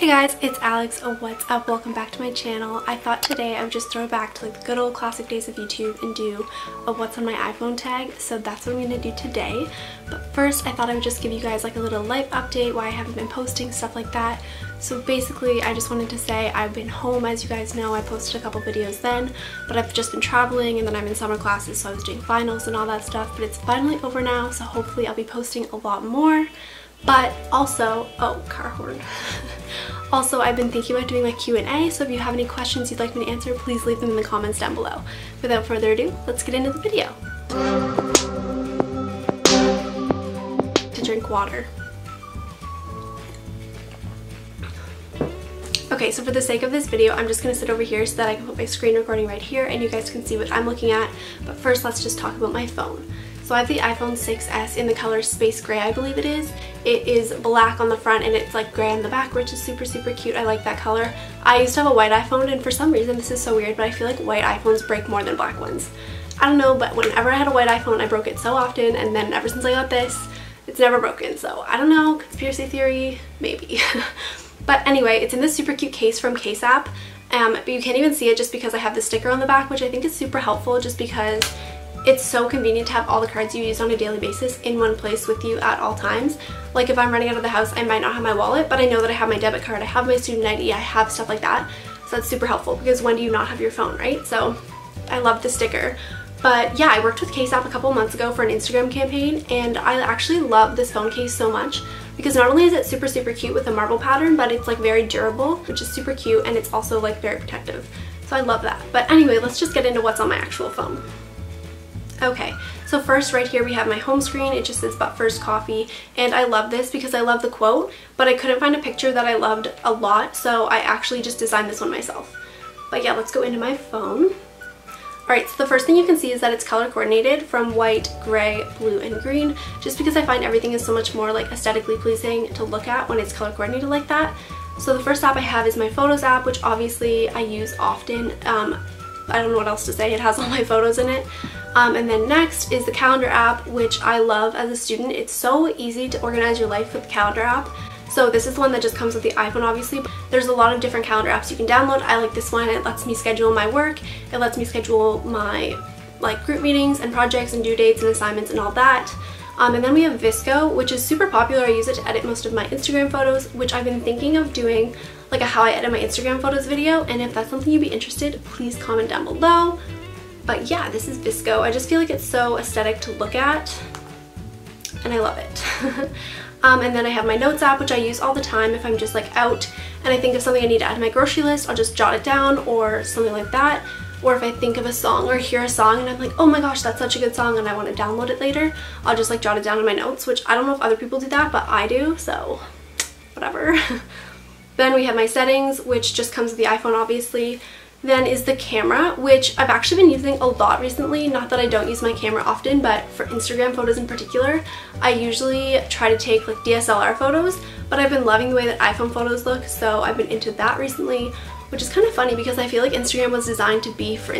Hey guys, it's Alex. What's up? Welcome back to my channel. I thought today I would just throw back to like the good old classic days of YouTube and do a what's on my iPhone tag. So that's what I'm going to do today. But first I thought I would just give you guys like a little life update, why I haven't been posting, stuff like that. So basically I just wanted to say I've been home. As you guys know, I posted a couple videos then, but I've just been traveling and then I'm in summer classes, so I was doing finals and all that stuff. But it's finally over now, so hopefully I'll be posting a lot more. But also, oh, car horn. Also, I've been thinking about doing my Q&A, so if you have any questions you'd like me to answer, please leave them in the comments down below. Without further ado, let's get into the video. To drink water. Okay, so for the sake of this video, I'm just going to sit over here so that I can put my screen recording right here and you guys can see what I'm looking at. But first, let's just talk about my phone. So I have the iPhone 6s in the color Space Gray, I believe it is. It is black on the front and it's like gray on the back, which is super cute. I like that color. I used to have a white iPhone and for some reason, this is so weird, but I feel like white iPhones break more than black ones. I don't know, but whenever I had a white iPhone, I broke it so often, and then ever since I got this, it's never broken. So I don't know, conspiracy theory, maybe. But anyway, it's in this super cute case from Case App, but you can't even see it just because I have the sticker on the back, which I think is super helpful just because it's so convenient to have all the cards you use on a daily basis in one place with you at all times. Like if I'm running out of the house, I might not have my wallet, but I know that I have my debit card, I have my student ID, I have stuff like that. So that's super helpful because when do you not have your phone, right? So I love the sticker. But yeah, I worked with Case App a couple months ago for an Instagram campaign, and I actually love this phone case so much because not only is it super cute with a marble pattern, but it's like very durable, which is super cute, and it's also like very protective. So I love that. But anyway, let's just get into what's on my actual phone. Okay, so first right here we have my home screen. It just says "But first coffee," and I love this because I love the quote, but I couldn't find a picture that I loved a lot, so I actually just designed this one myself. But yeah, let's go into my phone. Alright, so the first thing you can see is that it's color coordinated from white, gray, blue, and green, just because I find everything is so much more like aesthetically pleasing to look at when it's color coordinated like that. So the first app I have is my Photos app, which obviously I use often. I don't know what else to say, it has all my photos in it. And then next is the calendar app, which I love as a student. It's so easy to organize your life with the calendar app. So this is the one that just comes with the iPhone, obviously. But there's a lot of different calendar apps you can download. I like this one. It lets me schedule my work. It lets me schedule my like group meetings and projects and due dates and assignments and all that. And then we have Visco, which is super popular. I use it to edit most of my Instagram photos, which I've been thinking of doing like a how I edit my Instagram photos video. And if that's something you'd be interested, please comment down below. But yeah, this is Visco. I just feel like it's so aesthetic to look at, and I love it. And then I have my Notes app, which I use all the time if I'm just like out and I think of something I need to add to my grocery list, I'll just jot it down or something like that. Or if I think of a song or hear a song and I'm like, oh my gosh, that's such a good song and I want to download it later, I'll just like jot it down in my notes, which I don't know if other people do that, but I do, so whatever. Then we have my settings, which just comes with the iPhone, obviously. Then is the camera, which I've actually been using a lot recently. Not that I don't use my camera often, but for Instagram photos in particular, I usually try to take like DSLR photos, but I've been loving the way that iPhone photos look, so I've been into that recently, which is kind of funny because I feel like Instagram was designed to be for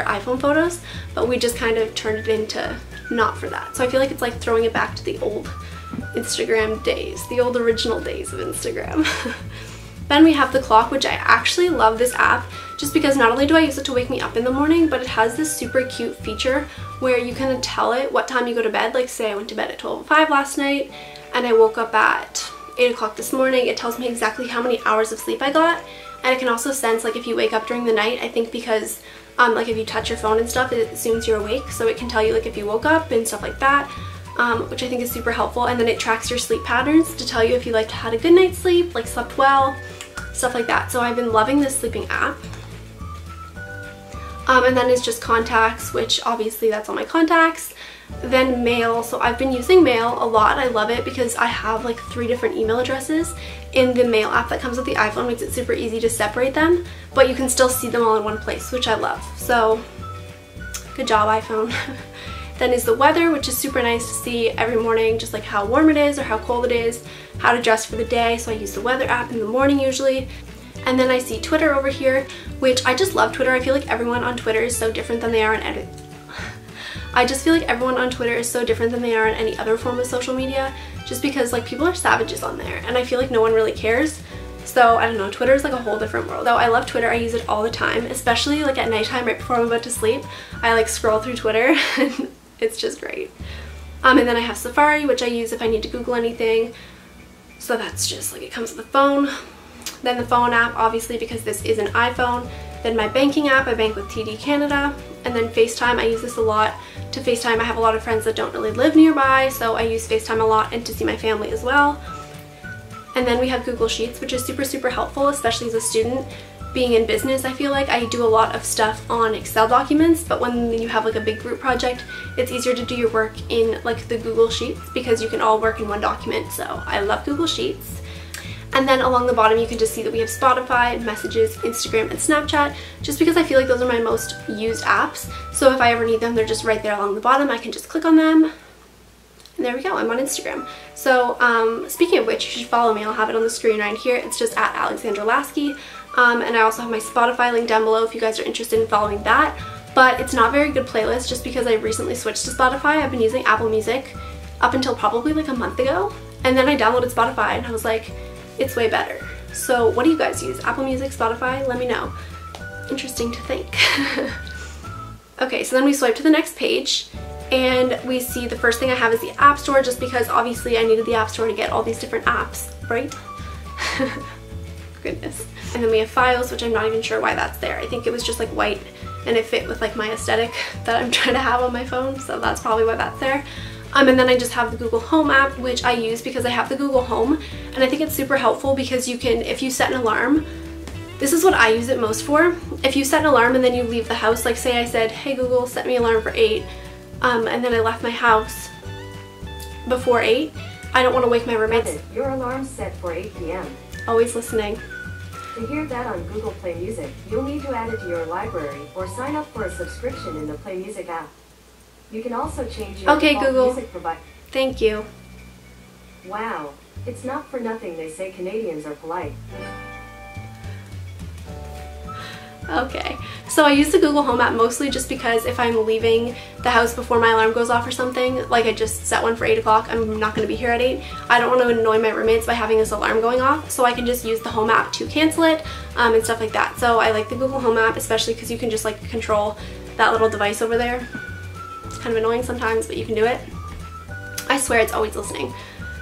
iPhone photos, but we just kind of turned it into not for that. So I feel like it's like throwing it back to the old Instagram days, the old original days of Instagram. Then we have the clock, which I actually love this app just because not only do I use it to wake me up in the morning, but it has this super cute feature where you can tell it what time you go to bed. Like say I went to bed at 12:05 last night and I woke up at 8 o'clock this morning. It tells me exactly how many hours of sleep I got, and it can also sense like if you wake up during the night, I think because like if you touch your phone and stuff, it assumes you're awake, so it can tell you like if you woke up and stuff like that. Which I think is super helpful. And then it tracks your sleep patterns to tell you if you like had a good night's sleep, like slept well, stuff like that. So I've been loving this sleeping app. And then it's just contacts, which obviously that's all my contacts. Then mail. So I've been using mail a lot. I love it because I have like 3 different email addresses in the mail app that comes with the iPhone. Makes it super easy to separate them, but you can still see them all in one place, which I love. So good job, iPhone. Then is the weather, which is super nice to see every morning, just like how warm it is or how cold it is, how to dress for the day. So I use the weather app in the morning usually. And then I see Twitter over here, which I just love Twitter. I feel like everyone on Twitter is so different than they are on I just feel like everyone on Twitter is so different than they are on any other form of social media, just because like people are savages on there and I feel like no one really cares. So I don't know, Twitter is like a whole different world. Though I love Twitter, I use it all the time, especially like at nighttime right before I'm about to sleep. I like scroll through Twitter and it's just great. And then I have Safari, which I use if I need to Google anything. So that's just like, it comes with the phone. Then the phone app, obviously, because this is an iPhone. Then my banking app, I bank with TD Canada. And then FaceTime, I use this a lot to FaceTime. I have a lot of friends that don't really live nearby, so I use FaceTime a lot and to see my family as well. And then we have Google Sheets, which is super, super helpful, especially as a student. Being in business, I feel like I do a lot of stuff on Excel documents, but when you have like a big group project, it's easier to do your work in like the Google Sheets because you can all work in one document. So I love Google Sheets. And then along the bottom, you can just see that we have Spotify, Messages, Instagram, and Snapchat, just because I feel like those are my most used apps. So if I ever need them, they're just right there along the bottom. I can just click on them. And there we go, I'm on Instagram. So speaking of which, you should follow me. I'll have it on the screen right here. It's just at Alexandra Lasky. And I also have my Spotify link down below if you guys are interested in following that. But it's not a very good playlist just because I recently switched to Spotify. I've been using Apple Music up until probably like a month ago. And then I downloaded Spotify and I was like, it's way better. So what do you guys use? Apple Music, Spotify? Let me know. Interesting to think. Okay, so then we swipe to the next page and we see the first thing I have is the App Store, just because obviously I needed the App Store to get all these different apps, right? Goodness. And then we have Files, which I'm not even sure why that's there. I think it was just like white and it fit with like my aesthetic that I'm trying to have on my phone, so that's probably why that's there. And then I just have the Google Home app, which I use because I have the Google Home, and I think it's super helpful because you can, if you set an alarm, this is what I use it most for. If you set an alarm and then you leave the house, like say I said, hey Google, set me an alarm for 8, and then I left my house before 8, I don't want to wake my roommates. Your alarm's set for 8 p.m. Always listening. To hear that on Google Play Music, you'll need to add it to your library or sign up for a subscription in the Play Music app. You can also change your Google. music provider. Thank you. Wow, it's not for nothing they say Canadians are polite. Okay, so I use the Google Home app mostly just because if I'm leaving the house before my alarm goes off or something, like I just set one for 8 o'clock, I'm not going to be here at 8. I don't want to annoy my roommates by having this alarm going off, so I can just use the Home app to cancel it and stuff like that. So I like the Google Home app, especially because you can just like control that little device over there. It's kind of annoying sometimes, but you can do it. I swear it's always listening.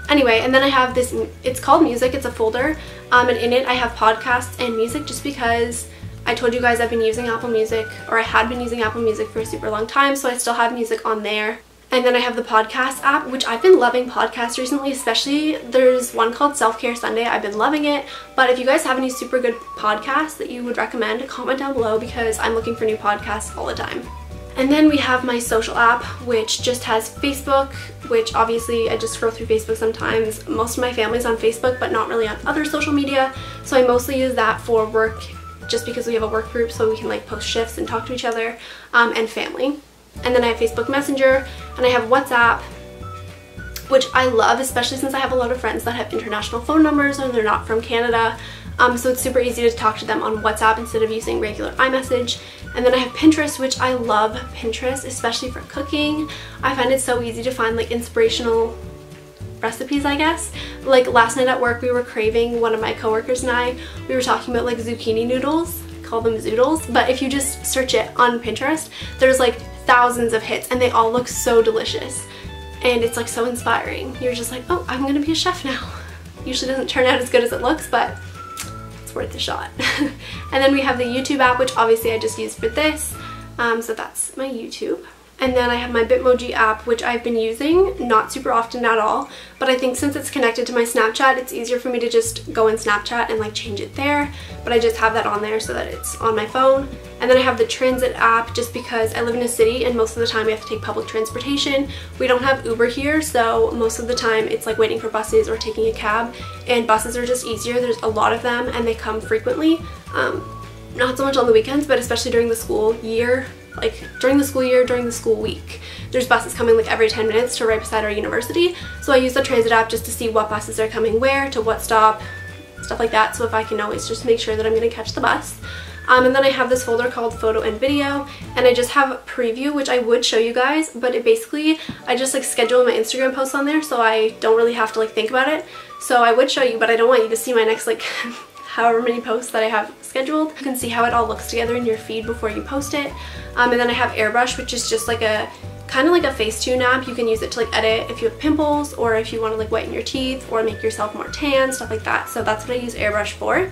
Anyway, and then I have this, it's called Music, it's a folder, and in it I have podcasts and music just because I told you guys I've been using Apple Music, or I had been using Apple Music for a super long time, so I still have music on there. And then I have the podcast app, which I've been loving podcasts recently, especially there's one called Self-Care Sunday. I've been loving it, but if you guys have any super good podcasts that you would recommend, comment down below because I'm looking for new podcasts all the time. And then we have my social app, which just has Facebook, which obviously I just scroll through Facebook sometimes. Most of my family's on Facebook, but not really on other social media, so I mostly use that for work, just because we have a work group so we can like post shifts and talk to each other, and family. And then I have Facebook Messenger, and I have WhatsApp, which I love, especially since I have a lot of friends that have international phone numbers and they're not from Canada. So it's super easy to talk to them on WhatsApp instead of using regular iMessage. And then I have Pinterest, which I love Pinterest, especially for cooking. I find it so easy to find like inspirational recipes, I guess. Like last night at work we were craving, one of my coworkers and I, we were talking about like zucchini noodles, call them zoodles, but if you just search it on Pinterest, there's like thousands of hits and they all look so delicious and it's like so inspiring. You're just like, oh, I'm gonna be a chef now. Usually doesn't turn out as good as it looks, but it's worth a shot. And then we have the YouTube app, which obviously I just used for this, so that's my YouTube. And then I have my Bitmoji app, which I've been using, not super often at all, but I think since it's connected to my Snapchat, it's easier for me to just go in Snapchat and like change it there, but I just have that on there so that it's on my phone. And then I have the Transit app just because I live in a city and most of the time we have to take public transportation. We don't have Uber here, so most of the time it's like waiting for buses or taking a cab, and buses are just easier. There's a lot of them and they come frequently. Not so much on the weekends, but especially during the school year. Like during the school year, during the school week, there's buses coming like every 10 minutes to right beside our university. So I use the Transit app just to see what buses are coming where, to what stop, stuff like that. So if I can always just make sure that I'm going to catch the bus. And then I have this folder called photo and video, and I just have preview, which I would show you guys, but it basically, I just like schedule my Instagram posts on there, so I don't really have to like think about it. So I would show you, but I don't want you to see my next like however many posts that I have scheduled. You can see how it all looks together in your feed before you post it. And then I have Airbrush, which is just like a kind of like a Facetune app. You can use it to like edit if you have pimples, or if you want to like whiten your teeth or make yourself more tan, stuff like that. So that's what I use Airbrush for.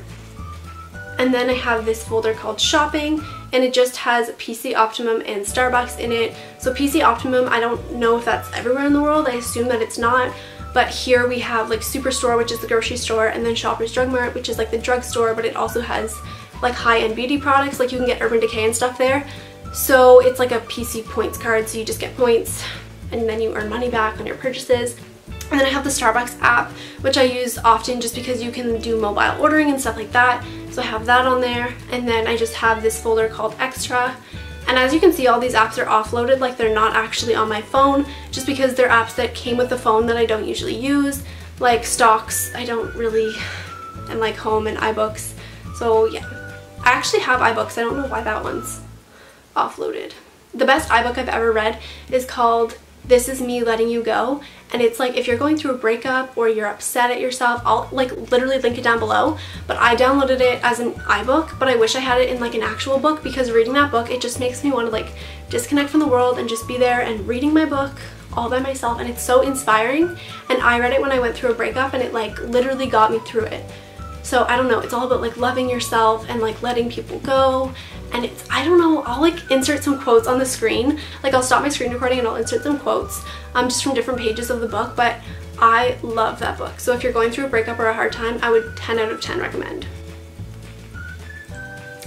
And then I have this folder called shopping, and it just has PC Optimum and Starbucks in it. So PC Optimum, I don't know if that's everywhere in the world. I assume that it's not. But here we have like Superstore, which is the grocery store, and then Shoppers Drug Mart, which is like the drugstore, but it also has like high-end beauty products. Like you can get Urban Decay and stuff there. So it's like a PC points card, so you just get points and then you earn money back on your purchases. And then I have the Starbucks app, which I use often just because you can do mobile ordering and stuff like that. So I have that on there. And then I just have this folder called Extra. And as you can see, all these apps are offloaded, like they're not actually on my phone, just because they're apps that came with the phone that I don't usually use, like Stocks, I don't really, and like Home and iBooks. So yeah, I actually have iBooks. I don't know why that one's offloaded. The best iBook I've ever read is called This Is Me Letting You Go, and it's like if you're going through a breakup or you're upset at yourself, I'll like literally link it down below, but I downloaded it as an iBook, but I wish I had it in like an actual book, because reading that book, it just makes me want to like disconnect from the world and just be there and reading my book all by myself, and it's so inspiring. And I read it when I went through a breakup, and it like literally got me through it. So I don't know, it's all about like loving yourself and like letting people go. And it's, I don't know, I'll like insert some quotes on the screen. Like I'll stop my screen recording and I'll insert some quotes just from different pages of the book, but I love that book. So if you're going through a breakup or a hard time, I would 10 out of 10 recommend.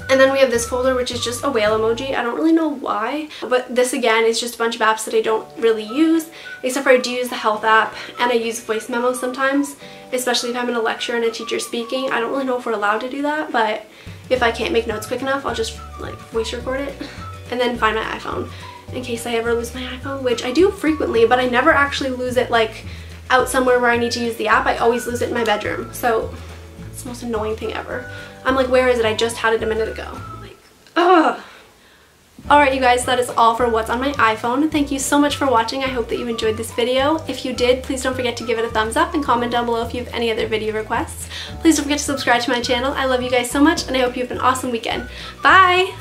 And then we have this folder, which is just a whale emoji. I don't really know why, but this again is just a bunch of apps that I don't really use, except for I do use the health app, and I use voice memos sometimes, especially if I'm in a lecture and a teacher's speaking. I don't really know if we're allowed to do that, but if I can't make notes quick enough, I'll just like voice record it. And then find my iPhone in case I ever lose my iPhone, which I do frequently, but I never actually lose it like out somewhere where I need to use the app. I always lose it in my bedroom. So it's the most annoying thing ever. I'm like, where is it? I just had it a minute ago. Like, ugh. Alright you guys, that is all for what's on my iPhone. Thank you so much for watching. I hope that you enjoyed this video. If you did, please don't forget to give it a thumbs up and comment down below if you have any other video requests. Please don't forget to subscribe to my channel. I love you guys so much, and I hope you have an awesome weekend. Bye!